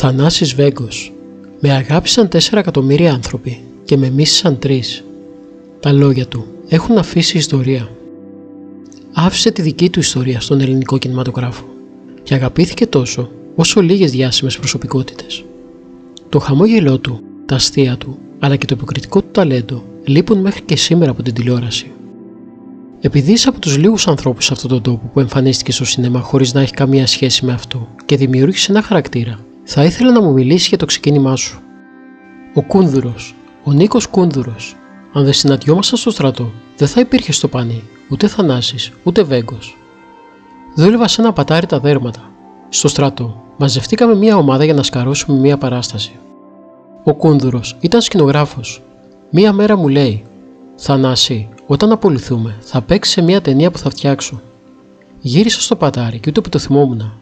Θανάσης Βέγκος. Με αγάπησαν 4 εκατομμύρια άνθρωποι και με μίσησαν 3. Τα λόγια του έχουν αφήσει ιστορία. Άφησε τη δική του ιστορία στον ελληνικό κινηματογράφο και αγαπήθηκε τόσο όσο λίγες διάσημες προσωπικότητες. Το χαμόγελό του, τα αστεία του, αλλά και το υποκριτικό του ταλέντο λείπουν μέχρι και σήμερα από την τηλεόραση. Επειδή είσαι από τους λίγους ανθρώπους σε αυτόν τον τόπο που εμφανίστηκε στο σινεμά χωρίς να έχει καμία σχέση με αυτό και δημιούργησε ένα χαρακτήρα, θα ήθελα να μου μιλήσει για το ξεκίνημά σου. Ο Κούνδουρος, ο Νίκος Κούνδουρος. Αν δεν συναντιόμασταν στο στρατό, δεν θα υπήρχε στο πανί ούτε Θανάσης ούτε Βέγκος. Δούλευα σε ένα πατάρι τα δέρματα. Στο στρατό, μαζευτήκαμε μια ομάδα για να σκαρώσουμε μια παράσταση. Ο Κούνδουρος ήταν σκηνογράφος. Μία μέρα μου λέει: «Θανάση, όταν απολυθούμε, θα παίξει σε μια ταινία που θα φτιάξω». Γύρισα στο πατάρι και ούτε που το θυμόμουν.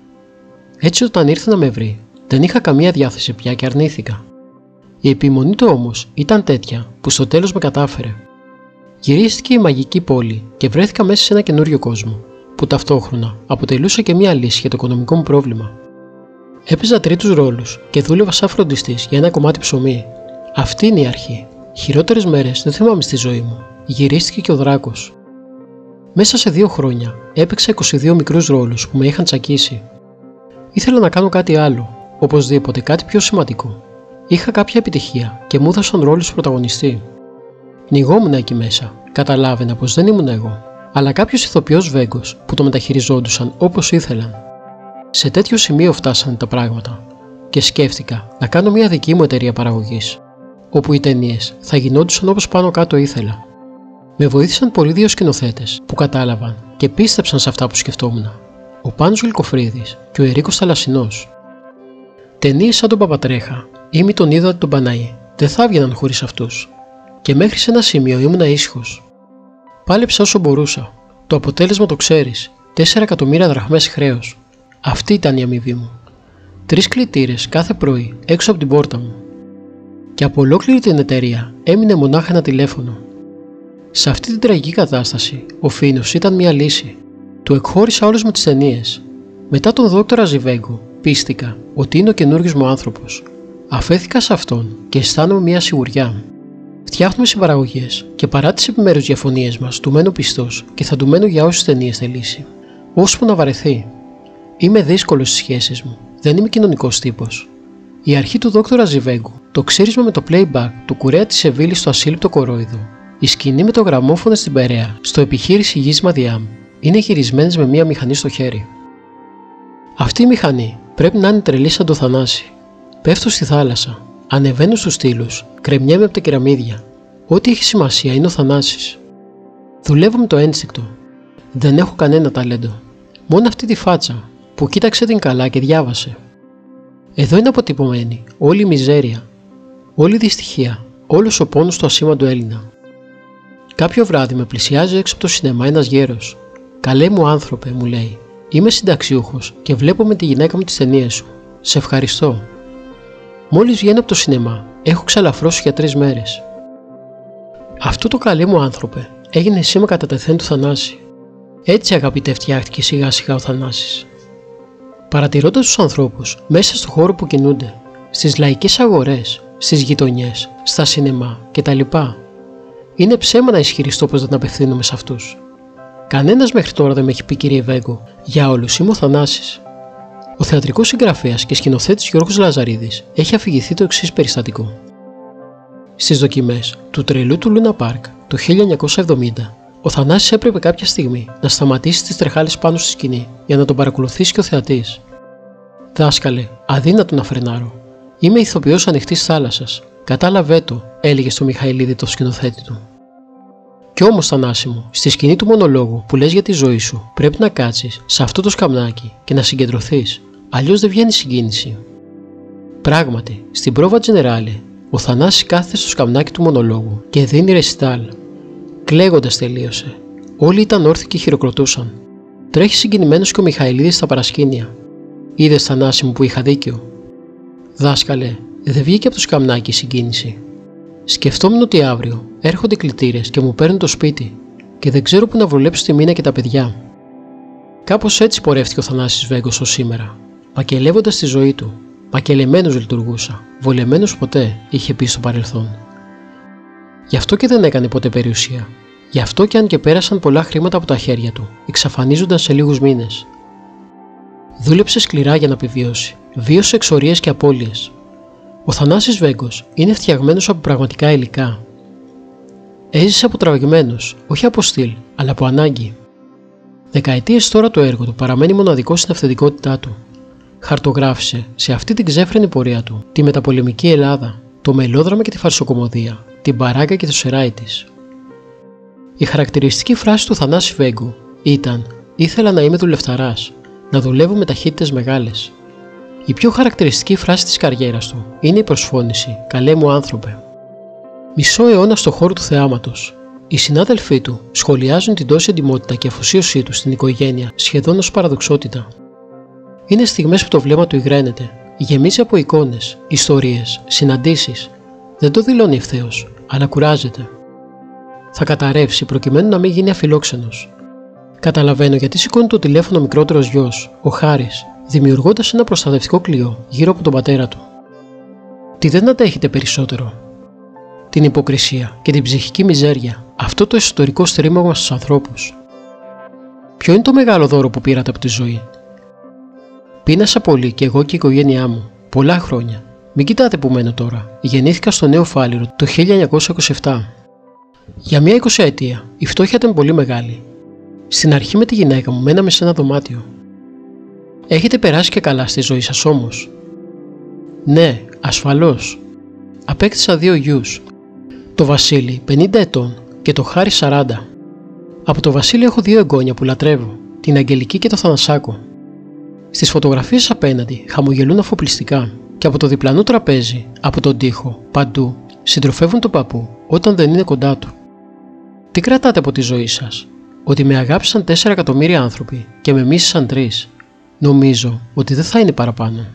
Έτσι, όταν ήρθε να με βρει, δεν είχα καμία διάθεση πια και αρνήθηκα. Η επιμονή του όμως ήταν τέτοια που στο τέλος με κατάφερε. Γυρίστηκε η μαγική πόλη και βρέθηκα μέσα σε ένα καινούριο κόσμο, που ταυτόχρονα αποτελούσε και μια λύση για το οικονομικό μου πρόβλημα. Έπαιζα τρίτους ρόλους και δούλευα σαν φροντιστής για ένα κομμάτι ψωμί. Αυτή είναι η αρχή. Χειρότερες μέρες δεν θυμάμαι στη ζωή μου. Γυρίστηκε και ο Δράκος. Μέσα σε 2 χρόνια έπαιξα 22 μικρούς ρόλους που με είχαν τσακίσει. Ήθελα να κάνω κάτι άλλο, οπωσδήποτε κάτι πιο σημαντικό. Είχα κάποια επιτυχία και μου έδωσαν ρόλους πρωταγωνιστή. Πνιγόμουν εκεί μέσα, καταλάβαινα πως δεν ήμουν εγώ, αλλά κάποιος ηθοποιός Βέγκος που το μεταχειριζόντουσαν όπως ήθελαν. Σε τέτοιο σημείο φτάσανε τα πράγματα και σκέφτηκα να κάνω μια δική μου εταιρεία παραγωγής, όπου οι ταινίες θα γινόντουσαν όπως πάνω κάτω ήθελα. Με βοήθησαν πολλοί 2 σκηνοθέτες που κατάλαβαν και πίστεψαν σε αυτά που σκεφτόμουν. Ο Πάνος Γλυκοφρίδης και ο Ερίκος Θαλασσινός. Ταινίες σαν τον Παπατρέχα ή Μη τον είδατε τον Παναή δεν θα έβγαιναν χωρίς αυτούς. Και μέχρι σε ένα σημείο ήμουν ήσυχος. Πάλεψα όσο μπορούσα. Το αποτέλεσμα το ξέρεις. 4 εκατομμύρια δραχμές χρέος. Αυτή ήταν η αμοιβή μου. 3 κλητήρες κάθε πρωί έξω από την πόρτα μου. Και από ολόκληρη την εταιρεία έμεινε μονάχα ένα τηλέφωνο. Σε αυτή την τραγική κατάσταση, ο Φίνος ήταν μια λύση. Του εκχώρησα όλες μου τις ταινίες. Μετά τον δόκτορα Ζιβέγκο, πίστηκα ότι είναι ο καινούριος μου άνθρωπος. Αφέθηκα σε αυτόν και αισθάνομαι μια σιγουριά. Φτιάχνουμε συμπαραγωγές και παρά τις επιμέρους διαφωνίες μας, του μένω πιστός και θα του μένω για όσες ταινίες θελήσει. Ώσπου να βαρεθεί. Είμαι δύσκολος στις σχέσεις μου. Δεν είμαι κοινωνικός τύπος. Η αρχή του δόκτορα Ζιβέγκου, το ξύρισμα με το playback του κουρέα της Σεβίλης στο ασύλληπτο κορόιδο, η σκηνή με το γραμμόφωνο στην Περαία, στο επιχείρηση Γης Μαδιάμ, είναι γυρισμένες με μία μηχανή στο χέρι. Αυτή η μηχανή πρέπει να είναι τρελή σαν το Θανάση. Πέφτω στη θάλασσα, ανεβαίνω στους στήλους, κρεμιέμαι από τα κεραμίδια. Ό,τι έχει σημασία είναι ο Θανάσης. Δουλεύω με το ένστικτο. Δεν έχω κανένα ταλέντο. Μόνο αυτή τη φάτσα που κοίταξε την καλά και διάβασε. Εδώ είναι αποτυπωμένη όλη η μιζέρια, όλη η δυστυχία, όλος ο πόνος του ασήμαντου Έλληνα. Κάποιο βράδυ με πλησιάζει έξω από το σινεμά ένας γέρος. «Καλέ μου άνθρωπε», μου λέει, «είμαι συνταξιούχος και βλέπω με τη γυναίκα μου τις ταινίες σου. Σε ευχαριστώ». Μόλις βγαίνω από το σινεμά, έχω ξαλαφρώσει για 3 μέρες. Αυτό το «καλέ μου άνθρωπε» έγινε σήμα κατά τεθέν του Θανάση. Έτσι, αγαπητέ, φτιάχτηκε σιγά σιγά ο Θανάσης. Παρατηρώντας τους ανθρώπους μέσα στο χώρο που κινούνται, στις λαϊκές αγορές, στις γειτονιές, στα σινεμά κτλ. Είναι ψέμα να ισχυριστώ πως δεν απευθύνομαι σε αυτούς. Κανένας μέχρι τώρα δεν με έχει πει, κύριε Βέγκο, για όλους είμαι ο Θανάσης. Ο θεατρικός συγγραφέας και σκηνοθέτης Γιώργος Λαζαρίδης έχει αφηγηθεί το εξής περιστατικό. Στις δοκιμές του τρελού του Λούνα Πάρκ το 1970, ο Θανάσης έπρεπε κάποια στιγμή να σταματήσει τις τρεχάλες πάνω στη σκηνή για να τον παρακολουθήσει και ο θεατής. «Δάσκαλε, αδύνατο να φρενάρω. Είμαι ηθοποιός ανοιχτής θάλασσας. Κατάλαβέ το», έλεγε στο Μιχαηλίδη, το σκηνοθέτη του. Κι όμως, Θανάση μου, στη σκηνή του μονολόγου που λες για τη ζωή σου, πρέπει να κάτσεις σε αυτό το σκαμνάκι και να συγκεντρωθείς, αλλιώς δεν βγαίνει συγκίνηση. Πράγματι, στην πρόβα Τζενεράλε, ο Θανάσης κάθεται στο σκαμνάκι του μονολόγου και δίνει ρεσιτάλ. Κλαίγοντας τελείωσε. Όλοι ήταν όρθιοι και χειροκροτούσαν. Τρέχει συγκινημένος και ο Μιχαηλίδης στα παρασκήνια. «Είδες, Θανάση μου, που είχα δίκιο?» «Δάσκαλε, δεν βγήκε από το σκαμνάκι η συγκίνηση. Σκεφτόμουν ότι αύριο έρχονται κλητήρες και μου παίρνουν το σπίτι και δεν ξέρω που να βολέψω τη Μίνα και τα παιδιά». Κάπως έτσι πορεύτηκε ο Θανάσης Βέγκος ως σήμερα, μακελεύοντας τη ζωή του. Πακελεμένος λειτουργούσα, βολεμένος ποτέ, είχε πει στο παρελθόν. Γι' αυτό και δεν έκανε ποτέ περιουσία. Γι' αυτό και αν και πέρασαν πολλά χρήματα από τα χέρια του, εξαφανίζονταν σε λίγους μήνες. Δούλεψε σκληρά για να επιβιώσει. Βίωσε εξορίες και απώλειες. Ο Θανάσης Βέγκος είναι φτιαγμένος από πραγματικά υλικά. Έζησε αποτραβηγμένος, όχι από στυλ, αλλά από ανάγκη. Δεκαετίες τώρα το έργο του παραμένει μοναδικό στην αυθεντικότητά του. Χαρτογράφησε σε αυτή την ξέφρενη πορεία του τη μεταπολεμική Ελλάδα, το μελόδραμα και τη φαρσοκομωδία, την παράγκα και το σεράι της. Η χαρακτηριστική φράση του Θανάση Βέγκου ήταν «Ήθελα να είμαι δουλευταράς, να δουλεύω με ταχύτητες μεγάλες». Η πιο χαρακτηριστική φράση της καριέρας του είναι η προσφώνηση «Καλέ μου άνθρωπε». Μισό αιώνα στο χώρο του θεάματος, οι συνάδελφοί του σχολιάζουν την τόση εντιμότητα και αφοσίωσή του στην οικογένεια σχεδόν ως παραδοξότητα. Είναι στιγμές που το βλέμμα του υγραίνεται, γεμίζει από εικόνες, ιστορίες, συναντήσεις. Δεν το δηλώνει ευθέως, αλλά κουράζεται. Θα καταρρεύσει προκειμένου να μην γίνει αφιλόξενος. Καταλαβαίνω γιατί σηκώνει το τηλέφωνο ο μικρότερος γιος, ο Χάρης, δημιουργώντας ένα προστατευτικό κλειό γύρω από τον πατέρα του. Τι δεν αντέχετε περισσότερο? Την υποκρισία και την ψυχική μιζέρια, αυτό το εσωτερικό στρίμωγμα στους ανθρώπους. Ποιο είναι το μεγάλο δώρο που πήρατε από τη ζωή? Πείνασα πολύ και εγώ και η οικογένειά μου, πολλά χρόνια. Μην κοιτάτε που μένω τώρα. Γεννήθηκα στο Νέο Φάληρο το 1927. Για μια 20ετία η φτώχεια ήταν πολύ μεγάλη. Στην αρχή με τη γυναίκα μου μέναμε σε ένα δωμάτιο. Έχετε περάσει και καλά στη ζωή σας όμως? Ναι, ασφαλώς. Απέκτησα 2 γιους. Το Βασίλη 50 ετών και το Χάρη 40. Από το Βασίλη έχω 2 εγγόνια που λατρεύω, την Αγγελική και το Θανασάκο. Στις φωτογραφίες απέναντι χαμογελούν αφοπλιστικά και από το διπλανό τραπέζι, από τον τοίχο, παντού, συντροφεύουν τον παππού όταν δεν είναι κοντά του. Τι κρατάτε από τη ζωή σας? Ότι με αγάπησαν 4 εκατομμύρια άνθρωποι και με μίσησαν 3. Νομίζω ότι δεν θα είναι παραπάνω.